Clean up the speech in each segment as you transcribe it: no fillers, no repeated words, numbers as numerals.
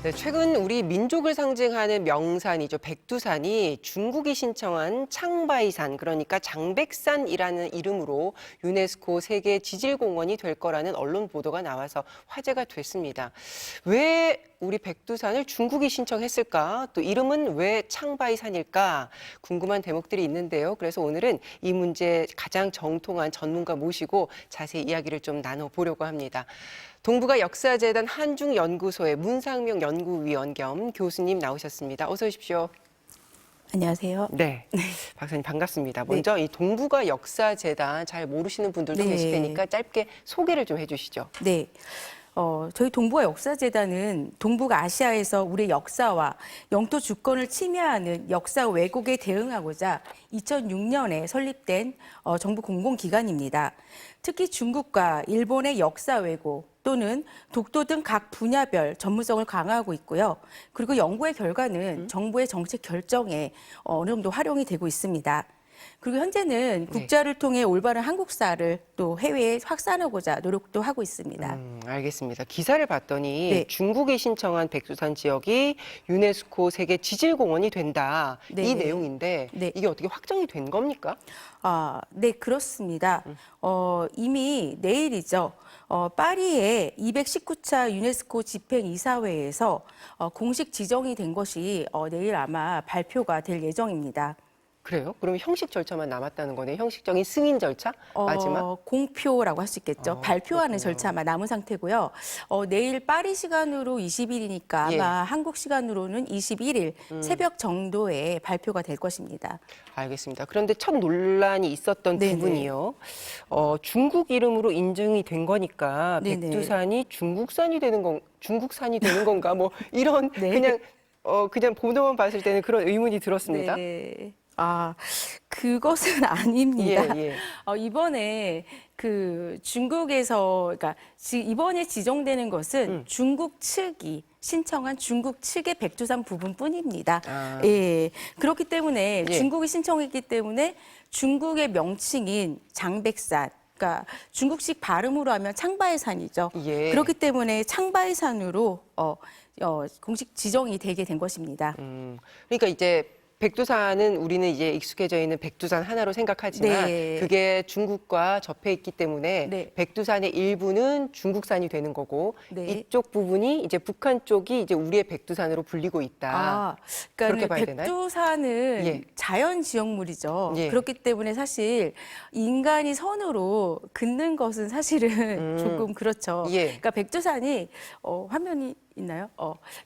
네, 최근 우리 민족을 상징하는 명산이죠. 백두산이 중국이 신청한 창바이산, 그러니까 장백산이라는 이름으로 유네스코 세계 지질공원이 될 거라는 언론 보도가 나와서 화제가 됐습니다. 왜 우리 백두산을 중국이 신청했을까? 또 이름은 왜 창바이산일까? 궁금한 대목들이 있는데요. 그래서 오늘은 이 문제 가장 정통한 전문가 모시고 자세히 이야기를 좀 나눠보려고 합니다. 동북아 역사재단 한중연구소의 문상명 연구위원 겸 교수님 나오셨습니다. 어서 오십시오. 안녕하세요. 네, 박사님 반갑습니다. 먼저 이 동북아 역사재단 잘 모르시는 분들도 네. 계실 테니까 짧게 소개를 좀 해주시죠. 네. 저희 동북아 역사재단은 동북아시아에서 우리의 역사와 영토 주권을 침해하는 역사 왜곡에 대응하고자 2006년에 설립된 정부 공공기관입니다. 특히 중국과 일본의 역사 왜곡 또는 독도 등 각 분야별 전문성을 강화하고 있고요. 그리고 연구의 결과는 정부의 정책 결정에 어느 정도 활용이 되고 있습니다. 그리고 현재는 국자를 통해 올바른 한국사를 또 해외에 확산하고자 노력도 하고 있습니다. 알겠습니다. 기사를 봤더니 네. 중국이 신청한 백두산 지역이 유네스코 세계 지질공원이 된다. 네. 이 내용인데 네. 이게 어떻게 확정이 된 겁니까? 네, 그렇습니다. 이미 내일이죠. 파리의 219차 유네스코 집행이사회에서 공식 지정이 된 것이 내일 아마 발표가 될 예정입니다. 그래요? 그러면 형식 절차만 남았다는 거네요. 형식적인 승인 절차? 마지막? 공표라고 할 수 있겠죠. 발표하는 그렇군요. 절차만 남은 상태고요. 내일 파리 시간으로 20일이니까 예. 아마 한국 시간으로는 21일 새벽 정도에 발표가 될 것입니다. 알겠습니다. 그런데 첫 논란이 있었던 네네. 부분이요. 중국 이름으로 인증이 된 거니까 네네. 백두산이 중국산이 되는 건가? 뭐 이런 네. 그냥 보도만 봤을 때는 그런 의문이 들었습니다. 네. 그것은 아닙니다. 예, 예. 이번에 중국에서, 그러니까 이번에 지정되는 것은 중국 측이 신청한 중국 측의 백두산 부분뿐입니다. 아. 예. 그렇기 때문에 예. 중국이 신청했기 때문에 중국의 명칭인 장백산, 그러니까 중국식 발음으로 하면 창바이산이죠. 예. 그렇기 때문에 창바이산으로 공식 지정이 되게 된 것입니다. 그러니까 이제 백두산은 우리는 이제 익숙해져 있는 백두산 하나로 생각하지만 네. 그게 중국과 접해 있기 때문에 네. 백두산의 일부는 중국산이 되는 거고 네. 이쪽 부분이 이제 북한 쪽이 이제 우리의 백두산으로 불리고 있다. 그렇게 그러니까 봐야 되나요? 백두산은 예. 자연 지역물이죠. 예. 그렇기 때문에 사실 인간이 선으로 긋는 것은 사실은 조금 그렇죠. 예. 그러니까 백두산이 화면이 있나요?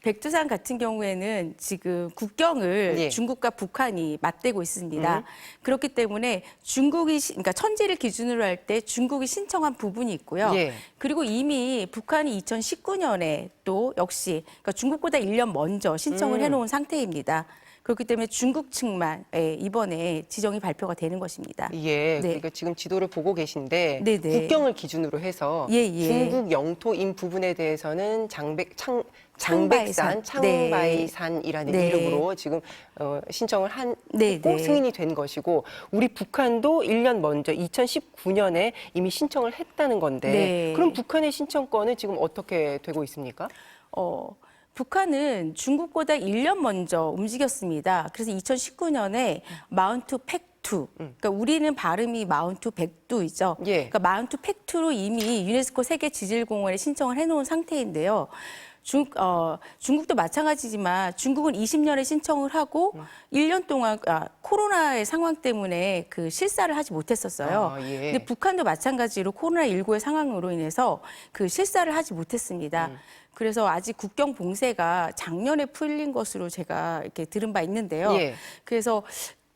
백두산 같은 경우에는 지금 국경을 예. 중국과 북한이 맞대고 있습니다. 그렇기 때문에 그러니까 천지를 기준으로 할 때 중국이 신청한 부분이 있고요. 예. 그리고 이미 북한이 2019년에 또 역시 그러니까 중국보다 1년 먼저 신청을 해놓은 상태입니다. 그렇기 때문에 중국 측만 이번에 지정이 발표가 되는 것입니다. 예, 네. 그러니까 지금 지도를 보고 계신데 네네. 국경을 기준으로 해서 예, 예. 중국 영토인 부분에 대해서는 장백산, 창바이산. 창바이산이라는 네. 이름으로 지금 신청을 네, 했고 네. 승인이 된 것이고 우리 북한도 1년 먼저 2019년에 이미 신청을 했다는 건데 네. 그럼 북한의 신청권은 지금 어떻게 되고 있습니까? 북한은 중국보다 1년 먼저 움직였습니다. 그래서 2019년에 마운트 팩투, 그러니까 우리는 발음이 마운트 백두이죠. 예. 그러니까 마운트 팩투로 이미 유네스코 세계 지질공원에 신청을 해놓은 상태인데요. 중국도 마찬가지지만 중국은 20년에 신청을 하고 1년 동안 코로나의 상황 때문에 실사를 하지 못했었어요. 예. 근데 북한도 마찬가지로 코로나19의 상황으로 인해서 실사를 하지 못했습니다. 그래서 아직 국경 봉쇄가 작년에 풀린 것으로 제가 이렇게 들은 바 있는데요. 예. 그래서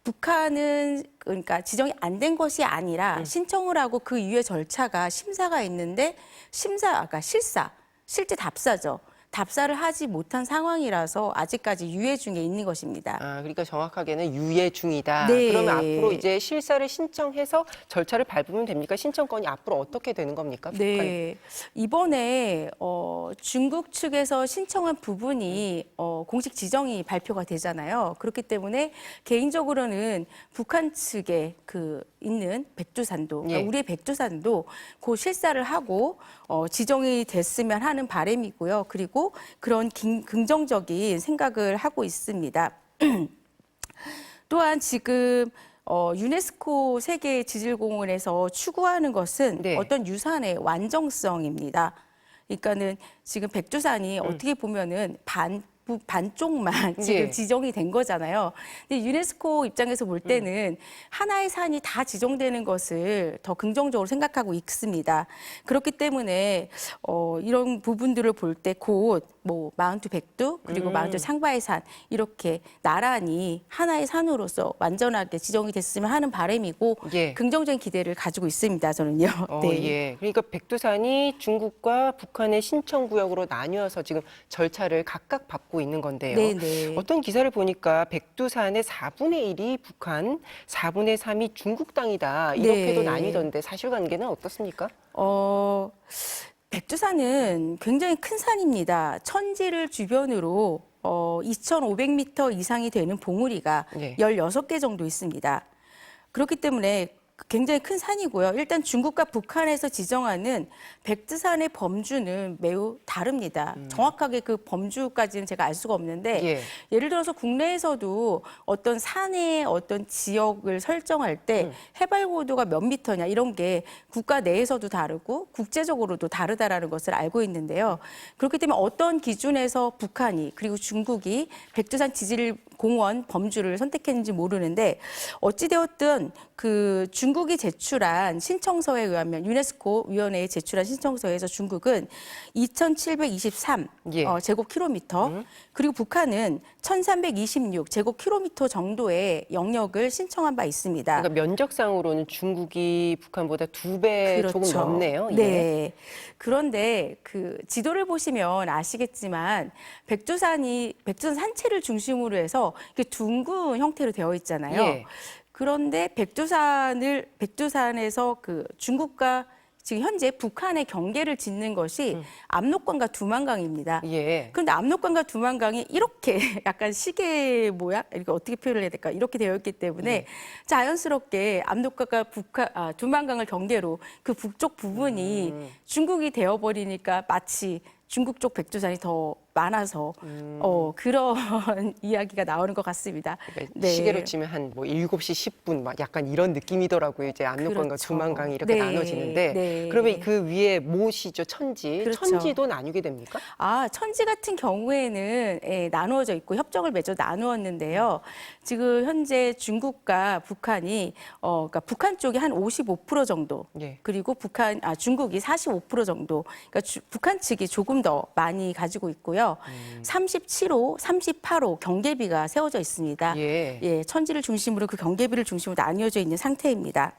북한은 그러니까 지정이 안 된 것이 아니라 신청을 하고 그 이후의 절차가 심사가 있는데 실제 답사죠. 답사를 하지 못한 상황이라서 아직까지 유예 중에 있는 것입니다. 그러니까 정확하게는 유예 중이다. 네. 그러면 앞으로 이제 실사를 신청해서 절차를 밟으면 됩니까? 신청권이 앞으로 어떻게 되는 겁니까? 네, 이번에 중국 측에서 신청한 부분이 공식 지정이 발표가 되잖아요. 그렇기 때문에 개인적으로는 북한 측의 있는 백두산도, 그러니까 예. 우리의 백두산도 곧 실사를 하고 지정이 됐으면 하는 바람이고요. 그리고 그런 긍정적인 생각을 하고 있습니다. 또한 지금 유네스코 세계 지질공원에서 추구하는 것은 네. 어떤 유산의 완전성입니다. 그러니까는 지금 백두산이 어떻게 보면은 반쪽만 지금 예. 지정이 된 거잖아요. 근데 유네스코 입장에서 볼 때는 하나의 산이 다 지정되는 것을 더 긍정적으로 생각하고 있습니다. 그렇기 때문에 이런 부분들을 볼 때 곧 뭐 마운트 백두 그리고 마운트 창바이산 이렇게 나란히 하나의 산으로서 완전하게 지정이 됐으면 하는 바람이고 예. 긍정적인 기대를 가지고 있습니다. 저는요. 네. 예. 그러니까 백두산이 중국과 북한의 신청구역으로 나뉘어서 지금 절차를 각각 밟고 있는 건데요. 네, 네. 어떤 기사를 보니까 백두산의 4분의 1이 북한, 4분의 3이 중국 땅이다. 이렇게도 네. 나뉘던데 사실관계는 어떻습니까? 백두산은 굉장히 큰 산입니다. 천지를 주변으로 2,500m 이상이 되는 봉우리가 네. 16개 정도 있습니다. 그렇기 때문에 굉장히 큰 산이고요. 일단 중국과 북한에서 지정하는 백두산의 범주는 매우 다릅니다. 정확하게 그 범주까지는 제가 알 수가 없는데 예. 예를 들어서 국내에서도 어떤 산의 어떤 지역을 설정할 때 해발 고도가 몇 미터냐 이런 게 국가 내에서도 다르고 국제적으로도 다르다라는 것을 알고 있는데요. 그렇기 때문에 어떤 기준에서 북한이 그리고 중국이 백두산 지질공원 범주를 선택했는지 모르는데 어찌되었든 그 중국이 제출한 신청서에 의하면 유네스코 위원회에 제출한 신청서에서 중국은 2,723 예. 제곱킬로미터 그리고 북한은 1,326 제곱킬로미터 정도의 영역을 신청한 바 있습니다. 그러니까 면적상으로는 중국이 북한보다 2배 조금 넘네요. 예. 네. 그런데 그 지도를 보시면 아시겠지만 백두산 산체를 중심으로 해서 이렇게 둥근 형태로 되어 있잖아요. 예. 그런데 백두산에서 그 중국과 지금 현재 북한의 경계를 짓는 것이 압록강과 두만강입니다. 예. 그런데 압록강과 두만강이 이렇게 약간 시계 모양 이렇게 어떻게 표현을 해야 될까 이렇게 되어 있기 때문에 자연스럽게 압록강과 두만강을 경계로 그 북쪽 부분이 중국이 되어버리니까 마치 중국 쪽 백두산이 더 많아서 그런 이야기가 나오는 것 같습니다. 그러니까 네. 시계로 치면 한 뭐 7시 10분 막 약간 이런 느낌이더라고요. 이제 압록강과 그렇죠. 두만강이 이렇게 네. 나눠지는데 네. 그러면 그 위에 무엇이죠? 천지. 그렇죠. 천지도 나뉘게 됩니까? 천지 같은 경우에는 나누어져 있고 협정을 맺어 나누었는데요. 지금 현재 중국과 북한이 그러니까 북한 쪽이 한 55% 정도, 예. 그리고 중국이 45% 정도. 그러니까 북한 측이 조금 더 많이 가지고 있고요. 37호, 38호 경계비가 세워져 있습니다. 예. 천지를 중심으로 그 경계비를 중심으로 나뉘어져 있는 상태입니다.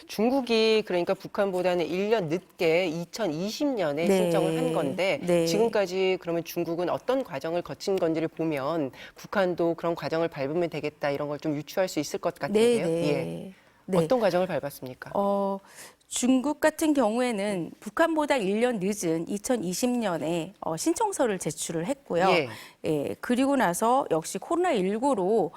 중국이 그러니까 북한보다는 1년 늦게 2020년에 네. 신청을 한 건데 네. 지금까지 그러면 중국은 어떤 과정을 거친 건지를 보면 북한도 그런 과정을 밟으면 되겠다 이런 걸 좀 유추할 수 있을 것 같은데요. 네. 예. 네. 어떤 과정을 밟았습니까? 중국 같은 경우에는 북한보다 1년 늦은 2020년에 신청서를 제출을 했고요. 예. 그리고 나서 역시 코로나19로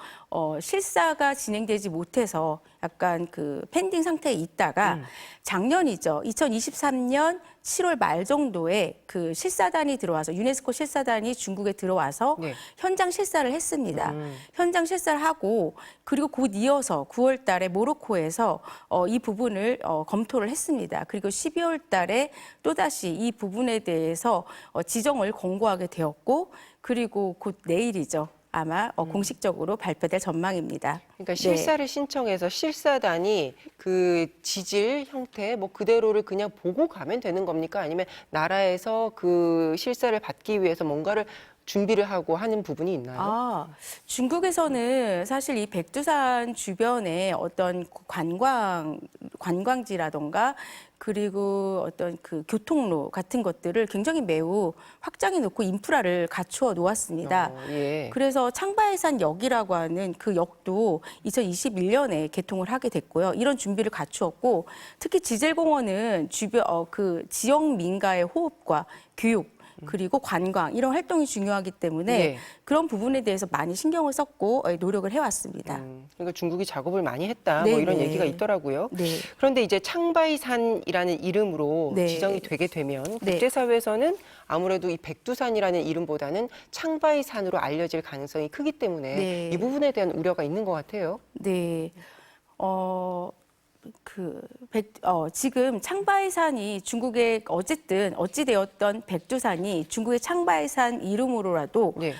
실사가 진행되지 못해서 약간 그 펜딩 상태에 있다가 작년이죠. 2023년 7월 말 정도에 그 실사단이 들어와서 유네스코 실사단이 중국에 들어와서 네. 현장 실사를 했습니다. 현장 실사를 하고 그리고 곧 이어서 9월 달에 모로코에서 이 부분을 검토를 했습니다. 그리고 12월 달에 또다시 이 부분에 대해서 지정을 권고하게 되었고 그리고 곧 내일이죠. 아마 공식적으로 발표될 전망입니다. 그러니까 실사를 신청해서 실사단이 그 지질 형태 뭐 그대로를 그냥 보고 가면 되는 겁니까? 아니면 나라에서 그 실사를 받기 위해서 뭔가를 준비를 하고 하는 부분이 있나요? 중국에서는 사실 이 백두산 주변에 어떤 관광지라던가 그리고 어떤 그 교통로 같은 것들을 굉장히 매우 확장해 놓고 인프라를 갖추어 놓았습니다. 예. 그래서 창바이산 역이라고 하는 그 역도 2021년에 개통을 하게 됐고요. 이런 준비를 갖추었고 특히 지질공원은 주변 그 지역 민가의 호흡과 교육 그리고 관광 이런 활동이 중요하기 때문에 네. 그런 부분에 대해서 많이 신경을 썼고 노력을 해왔습니다. 그러니까 중국이 작업을 많이 했다. 뭐 이런 네네. 얘기가 있더라고요. 네. 그런데 이제 창바이산이라는 이름으로 네. 지정이 되게 되면 네. 국제사회에서는 아무래도 이 백두산이라는 이름보다는 창바이산으로 알려질 가능성이 크기 때문에 네. 이 부분에 대한 우려가 있는 것 같아요. 네. 지금 창바이산이 중국의 어쨌든 어찌되었던 백두산이 중국의 창바이산 이름으로라도 네.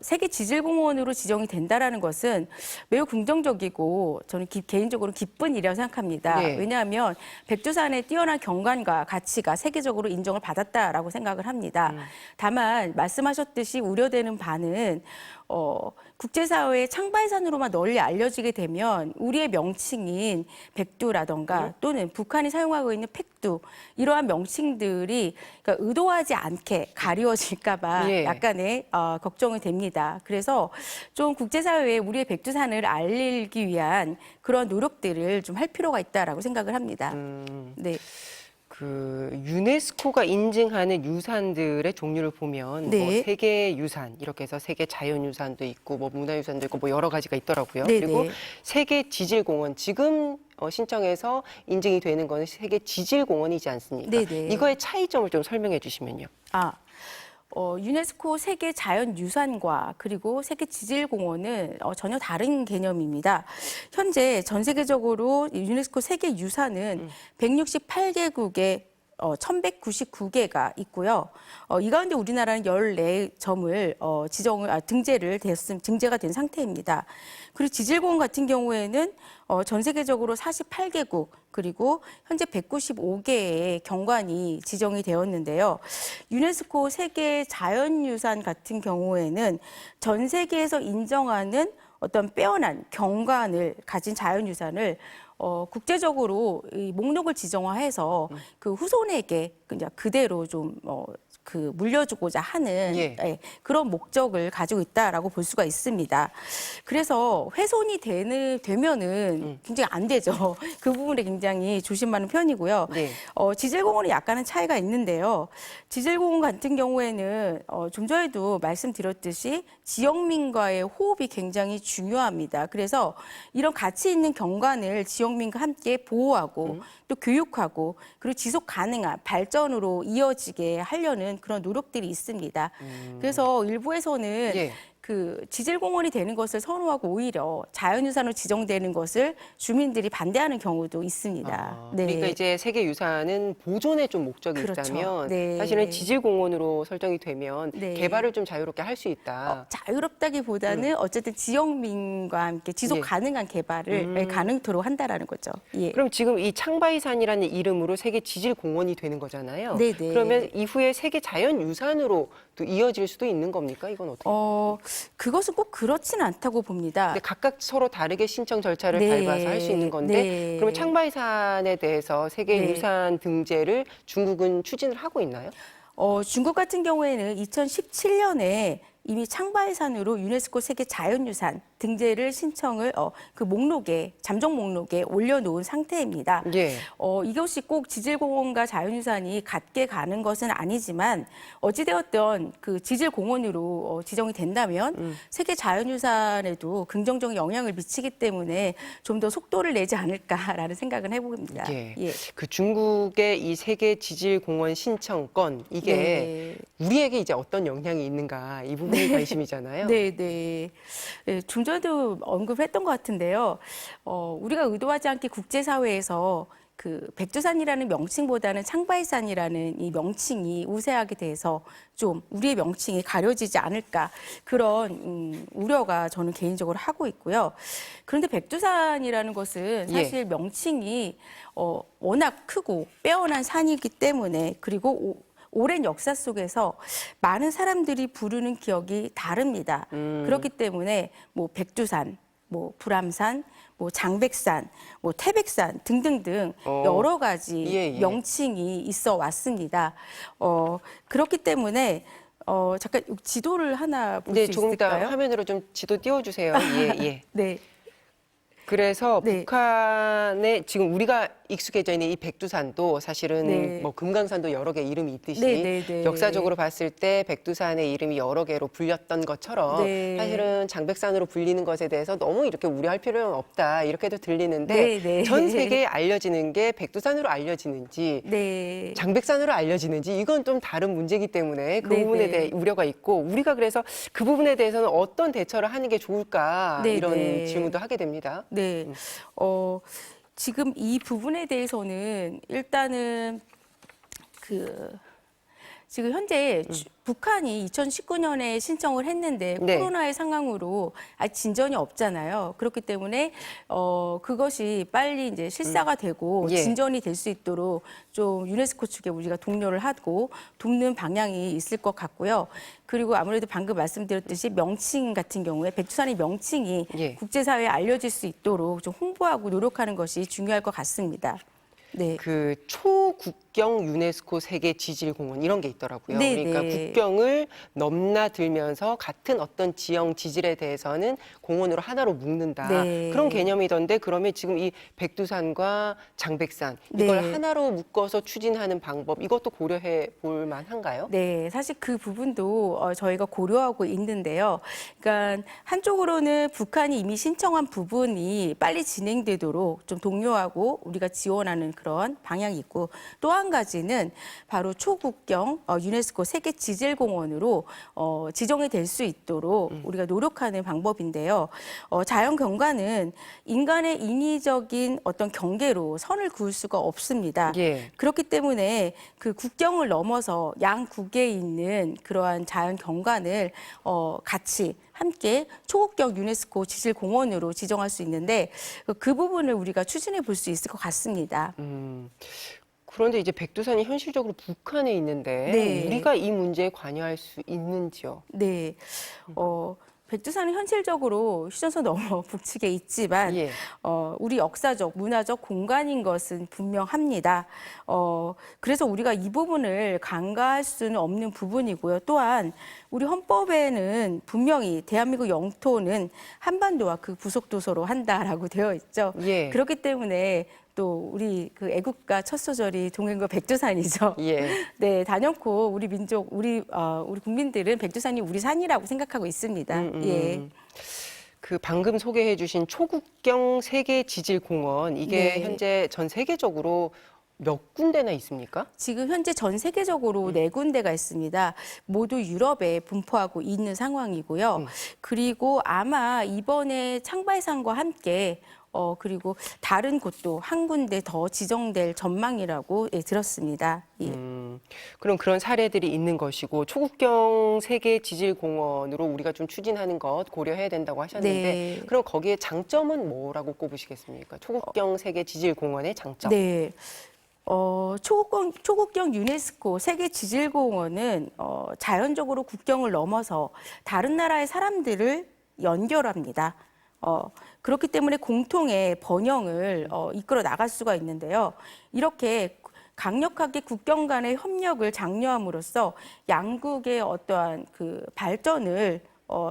세계 지질공원으로 지정이 된다라는 것은 매우 긍정적이고 저는 개인적으로 기쁜 일이라고 생각합니다. 네. 왜냐하면 백두산의 뛰어난 경관과 가치가 세계적으로 인정을 받았다라고 생각을 합니다. 다만 말씀하셨듯이 우려되는 바는 국제사회의 창바이산으로만 널리 알려지게 되면 우리의 명칭인 백두라던가 또는 북한이 사용하고 있는 팩두 이러한 명칭들이 그러니까 의도하지 않게 가리워질까 봐 예. 약간의 걱정이 됩니다. 그래서 좀 국제사회에 우리의 백두산을 알리기 위한 그런 노력들을 좀 할 필요가 있다라고 생각을 합니다. 네. 그 유네스코가 인증하는 유산들의 종류를 보면 네. 뭐 세계 유산 이렇게 해서 세계 자연유산도 있고 뭐 문화유산도 있고 뭐 여러 가지가 있더라고요. 네, 그리고 네. 세계 지질공원 지금 신청해서 인증이 되는 거는 세계 지질공원이지 않습니까? 네, 네. 이거의 차이점을 좀 설명해 주시면요. 유네스코 세계 자연유산과 그리고 세계 지질공원은 전혀 다른 개념입니다. 현재 전 세계적으로 유네스코 세계 유산은 168개국의 1,199개가 있고요. 이 가운데 우리나라는 14점을 등재가 된 상태입니다. 그리고 지질공원 같은 경우에는 전 세계적으로 48개국 그리고 현재 195개의 경관이 지정이 되었는데요. 유네스코 세계 자연유산 같은 경우에는 전 세계에서 인정하는 어떤 빼어난 경관을 가진 자연유산을 국제적으로 이 목록을 지정화해서 그 후손에게 그냥 그대로 좀 물려주고자 하는 예. 그런 목적을 가지고 있다라고 볼 수가 있습니다. 그래서 훼손이 되면은 굉장히 안 되죠. 그 부분에 굉장히 조심하는 편이고요. 네. 지질공원은 약간은 차이가 있는데요. 지질공원 같은 경우에는 좀 전에도 말씀드렸듯이 지역민과의 호흡이 굉장히 중요합니다. 그래서 이런 가치 있는 경관을 지역민과 함께 보호하고 또 교육하고 그리고 지속 가능한 발전으로 이어지게 하려는 그런 노력들이 있습니다. 그래서 일부에서는 예. 그 지질공원이 되는 것을 선호하고 오히려 자연유산으로 지정되는 것을 주민들이 반대하는 경우도 있습니다. 네. 그러니까 이제 세계유산은 보존에 좀 목적이 그렇죠. 있다면 네. 사실은 지질공원으로 설정이 되면 네. 개발을 좀 자유롭게 할 수 있다. 자유롭다기보다는 어쨌든 지역민과 함께 지속 예. 가능한 개발을 가능토록 한다라는 거죠. 예. 그럼 지금 이 창바이산이라는 이름으로 세계 지질공원이 되는 거잖아요. 네네. 그러면 이후에 세계 자연유산으로 또 이어질 수도 있는 겁니까? 이건 어떻게? 그것은 꼭 그렇지는 않다고 봅니다. 근데 각각 서로 다르게 신청 절차를 네. 밟아서 할 수 있는 건데 네. 그러면 창바이산에 대해서 세계 네. 유산 등재를 중국은 추진을 하고 있나요? 중국 같은 경우에는 2017년에 이미 창바이산으로 유네스코 세계 자연유산 등재를 신청을 그 목록에 잠정 목록에 올려놓은 상태입니다. 예. 이것이 꼭 지질공원과 자연유산이 같게 가는 것은 아니지만 어찌되었던 그 지질공원으로 지정이 된다면 세계 자연유산에도 긍정적인 영향을 미치기 때문에 좀 더 속도를 내지 않을까라는 생각을 해봅니다. 예. 예. 그 중국의 이 세계 지질공원 신청권 이게 네. 우리에게 이제 어떤 영향이 있는가 이 부분이 관심이잖아요. 네, 네. 좀 전에도 언급했던 것 같은데요. 우리가 의도하지 않게 국제사회에서 그 백두산이라는 명칭보다는 창바이산이라는 이 명칭이 우세하게 돼서 좀 우리의 명칭이 가려지지 않을까 그런 우려가 저는 개인적으로 하고 있고요. 그런데 백두산이라는 것은 사실 명칭이 워낙 크고 빼어난 산이기 때문에 그리고 오랜 역사 속에서 많은 사람들이 부르는 기억이 다릅니다. 그렇기 때문에 뭐 백두산, 뭐 불암산, 뭐 장백산, 뭐 태백산 등등등 여러 가지 예. 명칭이 있어 왔습니다. 그렇기 때문에 잠깐 지도를 하나 볼 수 네, 조금 이따 있을까요? 화면으로 좀 지도 띄워주세요. 예, 예. 네. 그래서 네. 북한에 지금 우리가 익숙해져 있는 이 백두산도 사실은 네. 뭐 금강산도 여러 개 이름이 있듯이 네. 역사적으로 봤을 때 백두산의 이름이 여러 개로 불렸던 것처럼 네. 사실은 장백산으로 불리는 것에 대해서 너무 이렇게 우려할 필요는 없다 이렇게도 들리는데 네. 전 세계에 알려지는 게 백두산으로 알려지는지 네. 장백산으로 알려지는지 이건 좀 다른 문제이기 때문에 그 네, 부분에 네. 대해 우려가 있고 우리가 그래서 그 부분에 대해서는 어떤 대처를 하는 게 좋을까 네, 이런 네. 질문도 하게 됩니다. 네. 지금 이 부분에 대해서는 일단은 지금 현재 북한이 2019년에 신청을 했는데 네. 코로나의 상황으로 아직 진전이 없잖아요. 그렇기 때문에 그것이 빨리 이제 실사가 되고 예. 진전이 될 수 있도록 좀 유네스코 측에 우리가 독려를 하고 돕는 방향이 있을 것 같고요. 그리고 아무래도 방금 말씀드렸듯이 명칭 같은 경우에 백두산의 명칭이 예. 국제사회에 알려질 수 있도록 좀 홍보하고 노력하는 것이 중요할 것 같습니다. 네. 그 초국경 유네스코 세계 지질공원 이런 게 있더라고요. 네, 그러니까 네. 국경을 넘나들면서 같은 어떤 지형 지질에 대해서는 공원으로 하나로 묶는다. 네. 그런 개념이던데 그러면 지금 이 백두산과 장백산 이걸 네. 하나로 묶어서 추진하는 방법 이것도 고려해 볼 만한가요? 네, 사실 그 부분도 저희가 고려하고 있는데요. 그러니까 한쪽으로는 북한이 이미 신청한 부분이 빨리 진행되도록 좀 독려하고 우리가 지원하는 그런 방향이 있고 또 한 가지는 바로 초국경 유네스코 세계 지질공원으로 지정이 될 수 있도록 우리가 노력하는 방법인데요. 자연 경관은 인간의 인위적인 어떤 경계로 선을 그을 수가 없습니다. 예. 그렇기 때문에 그 국경을 넘어서 양국에 있는 그러한 자연 경관을 같이 함께 초국경 유네스코 지질공원으로 지정할 수 있는데 그 부분을 우리가 추진해 볼 수 있을 것 같습니다. 그런데 이제 백두산이 현실적으로 북한에 있는데 네. 우리가 이 문제에 관여할 수 있는지요? 네, 백두산은 현실적으로 휴전선 너머 북측에 있지만 예. 우리 역사적, 문화적 공간인 것은 분명합니다. 그래서 우리가 이 부분을 간과할 수는 없는 부분이고요. 또한 우리 헌법에는 분명히 대한민국 영토는 한반도와 그 부속도서로 한다라고 되어 있죠. 예. 그렇기 때문에 또 우리 그 애국가 첫 소절이 동행과 백두산이죠. 예. 네, 단연코 우리 민족, 우리 국민들은 백두산이 우리 산이라고 생각하고 있습니다. 예. 그 방금 소개해 주신 초국경 세계 지질공원 이게 네. 현재 전 세계적으로 몇 군데나 있습니까? 지금 현재 전 세계적으로 네 군데가 있습니다. 모두 유럽에 분포하고 있는 상황이고요. 그리고 아마 이번에 창발산과 함께 그리고 다른 곳도 한 군데 더 지정될 전망이라고 들었습니다. 예. 그럼 그런 사례들이 있는 것이고 초국경 세계 지질공원으로 우리가 좀 추진하는 것 고려해야 된다고 하셨는데 네. 그럼 거기에 장점은 뭐라고 꼽으시겠습니까? 초국경 세계 지질공원의 장점. 네. 초국경 유네스코 세계 지질공원은 자연적으로 국경을 넘어서 다른 나라의 사람들을 연결합니다. 그렇기 때문에 공통의 번영을 이끌어 나갈 수가 있는데요. 이렇게 강력하게 국경 간의 협력을 장려함으로써 양국의 어떠한 그 발전을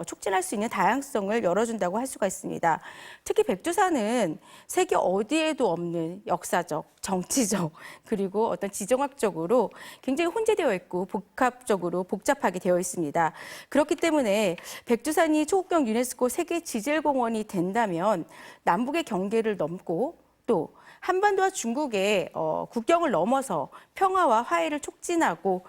촉진할 수 있는 다양성을 열어준다고 할 수가 있습니다. 특히 백두산은 세계 어디에도 없는 역사적, 정치적, 그리고 어떤 지정학적으로 굉장히 혼재되어 있고 복합적으로 복잡하게 되어 있습니다. 그렇기 때문에 백두산이 초국경 유네스코 세계 지질공원이 된다면 남북의 경계를 넘고 또 한반도와 중국의 국경을 넘어서 평화와 화해를 촉진하고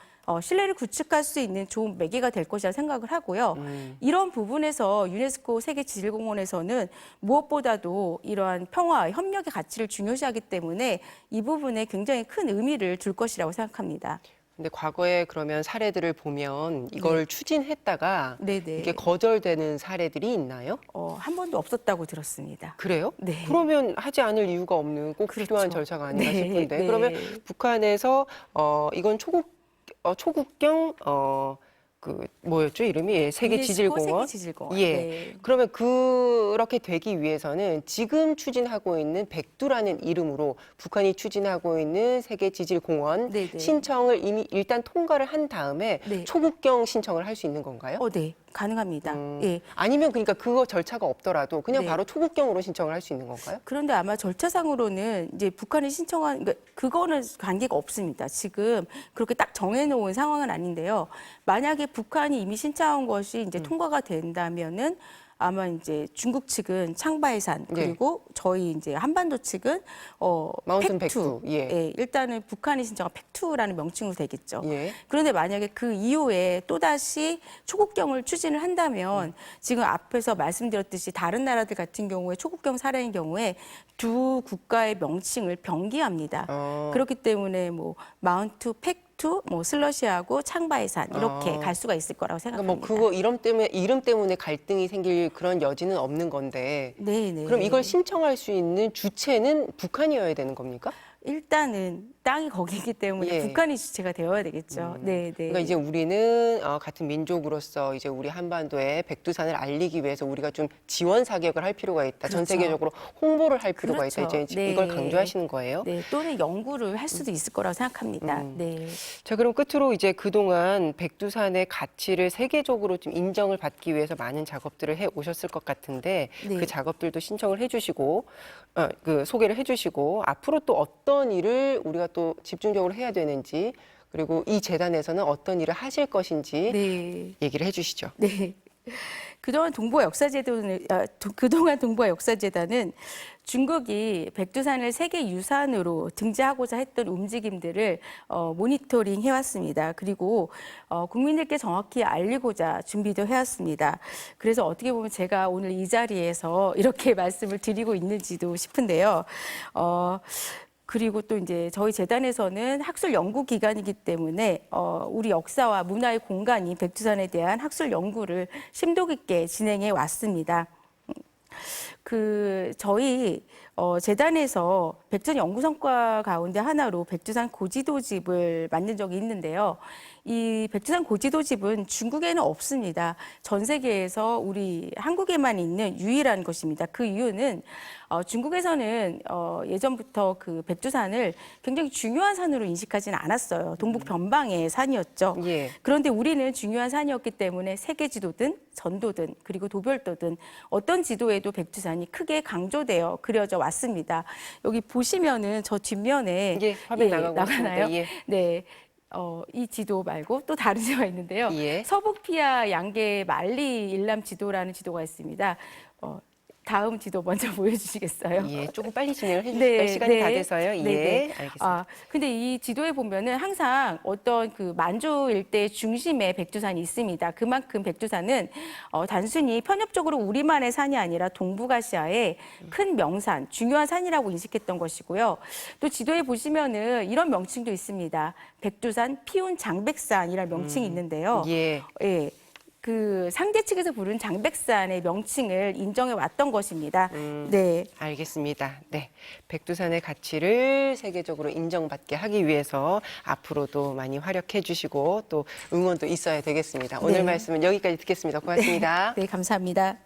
신뢰를 구축할 수 있는 좋은 매개가 될 것이라 생각을 하고요. 이런 부분에서 유네스코 세계지질공원에서는 무엇보다도 이러한 평화, 협력의 가치를 중요시하기 때문에 이 부분에 굉장히 큰 의미를 둘 것이라고 생각합니다. 근데 과거에 그러면 사례들을 보면 이걸 추진했다가 네네. 이게 거절되는 사례들이 있나요? 한 번도 없었다고 들었습니다. 그래요? 네. 그러면 하지 않을 이유가 없는 꼭 그렇죠. 필요한 절차가 아닌가 네, 싶은데 네. 그러면 북한에서 이건 초국경 그 뭐였죠 이름이 세계 유네스코 지질공원. 세계지질공원. 예. 네. 그러면 그렇게 되기 위해서는 지금 추진하고 있는 백두라는 이름으로 북한이 추진하고 있는 세계 지질공원 네네. 신청을 이미 일단 통과를 한 다음에 네. 초국경 신청을 할 수 있는 건가요? 네. 가능합니다. 예. 아니면 그러니까 그거 절차가 없더라도 그냥 네. 바로 초국경으로 신청을 할 수 있는 건가요? 그런데 아마 절차상으로는 이제 북한이 신청한 그거는 관계가 없습니다. 지금 그렇게 딱 정해놓은 상황은 아닌데요. 만약에 북한이 이미 신청한 것이 이제 통과가 된다면은 아마 이제 중국 측은 창바이산 그리고 저희 이제 한반도 측은 마운틴 팩투. 백두. 예. 일단은 북한이 신청한 팩투라는 명칭으로 되겠죠. 예. 그런데 만약에 그 이후에 또다시 초국경을 추진을 한다면 지금 앞에서 말씀드렸듯이 다른 나라들 같은 경우에 초국경 사례인 경우에 두 국가의 명칭을 병기합니다. 그렇기 때문에 뭐 마운트 팩투, 뭐 슬러시하고 창바이산 이렇게 갈 수가 있을 거라고 그러니까 생각합니다. 뭐 그거 이름 때문에 갈등이 생길 그런 여지는 없는 건데. 네네. 그럼 이걸 신청할 수 있는 주체는 북한이어야 되는 겁니까? 일단은 땅이 거기이기 때문에 예. 북한이 주체가 되어야 되겠죠. 네, 네. 그러니까 이제 우리는 같은 민족으로서 이제 우리 한반도에 백두산을 알리기 위해서 우리가 좀 지원 사격을 할 필요가 있다. 전 그렇죠. 세계적으로 홍보를 할 필요가 있다. 그렇죠. 이제 네. 이걸 강조하시는 거예요. 네, 또는 연구를 할 수도 있을 거라고 생각합니다. 네. 자, 그럼 끝으로 이제 그동안 백두산의 가치를 세계적으로 좀 인정을 받기 위해서 많은 작업들을 해 오셨을 것 같은데 네. 그 작업들도 신청을 해주시고 그 소개를 해주시고 앞으로 또 어떤 일을 우리가 또 집중적으로 해야 되는지 그리고 이 재단에서는 어떤 일을 하실 것인지 네. 얘기를 해주시죠. 네. 그동안 동북아 역사재단은 중국이 백두산을 세계 유산으로 등재하고자 했던 움직임들을 모니터링 해왔습니다. 그리고 국민들께 정확히 알리고자 준비도 해왔습니다. 그래서 어떻게 보면 제가 오늘 이 자리에서 이렇게 말씀을 드리고 있는지도 싶은데요. 그리고 또 이제 저희 재단에서는 학술 연구 기관이기 때문에 우리 역사와 문화의 공간인 백두산에 대한 학술 연구를 심도 깊게 진행해 왔습니다. 저희 재단에서 백두산 연구 성과 가운데 하나로 백두산 고지도집을 만든 적이 있는데요. 이 백두산 고지도집은 중국에는 없습니다. 전 세계에서 우리 한국에만 있는 유일한 것입니다. 그 이유는 중국에서는 예전부터 그 백두산을 굉장히 중요한 산으로 인식하지는 않았어요. 동북 변방의 산이었죠. 예. 그런데 우리는 중요한 산이었기 때문에 세계 지도든 전도든 그리고 도별도든 어떤 지도에도 백두산이 크게 강조되어 그려져 왔습니다. 여기 보시면은 저 뒷면에 예, 화면 나가고 나가나요? 있습니다. 예. 네. 이 지도 말고 또 다른 지도가 있는데요. 예. 서북피아 양계 만리 일남 지도라는 지도가 있습니다. 다음 지도 먼저 보여주시겠어요? 예, 조금 빨리 진행을 해주실까요? 시간이 다 돼서요. 예, 네. 알겠습니다. 근데 이 지도에 보면은 항상 어떤 그 만주 일대 중심에 백두산이 있습니다. 그만큼 백두산은 단순히 편협적으로 우리만의 산이 아니라 동북아시아의 큰 명산, 중요한 산이라고 인식했던 것이고요. 또 지도에 보시면은 이런 명칭도 있습니다. 백두산 피운 장백산이라는 명칭이 있는데요. 예. 예. 그 상대 측에서 부른 장백산의 명칭을 인정해 왔던 것입니다. 네. 알겠습니다. 네. 백두산의 가치를 세계적으로 인정받게 하기 위해서 앞으로도 많이 활약해 주시고 또 응원도 있어야 되겠습니다. 오늘 네. 말씀은 여기까지 듣겠습니다. 고맙습니다. 네, 감사합니다.